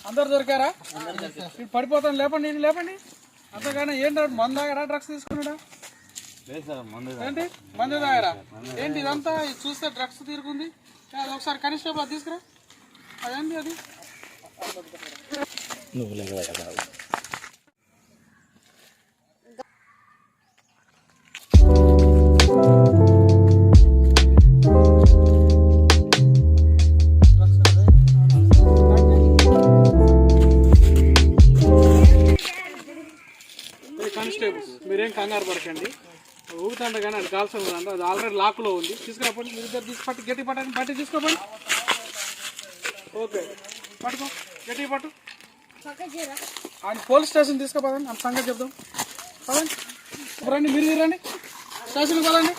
అందరు దొరికారా? పడిపోతాను, లేపండి, నేను లేపండి. అంతగానే ఏంటి మందు తాగారా, డ్రగ్స్ తీసుకున్నాడా? ఏంటి మందు తాగారా? ఏంటి ఇదంతా చూస్తే డ్రగ్స్ తీరుకుంది. అది ఒకసారి కానిస్టేబుల్ అది తీసుకురా. అదేంటి అది? కానిస్టేబుల్స్ మీరేం కంగారు పడకండి. ఊగుతుంట కానీ అది కాల్సిన ఉందంట, అది ఆల్రెడీ లాక్లో ఉంది. తీసుకురాపండి, మీరు ఇద్దరు తీసి పట్టి గట్టి పట్టండి, బట్టి తీసుకోపండి. ఓకే పట్టుకో, గట్టి పట్టు. ఆయన పోలీస్ స్టేషన్ తీసుకోపోదండి, అంత సంగతి చెప్దాం. పదండి రండి, మీరు రండి స్టేషన్కి పదండి.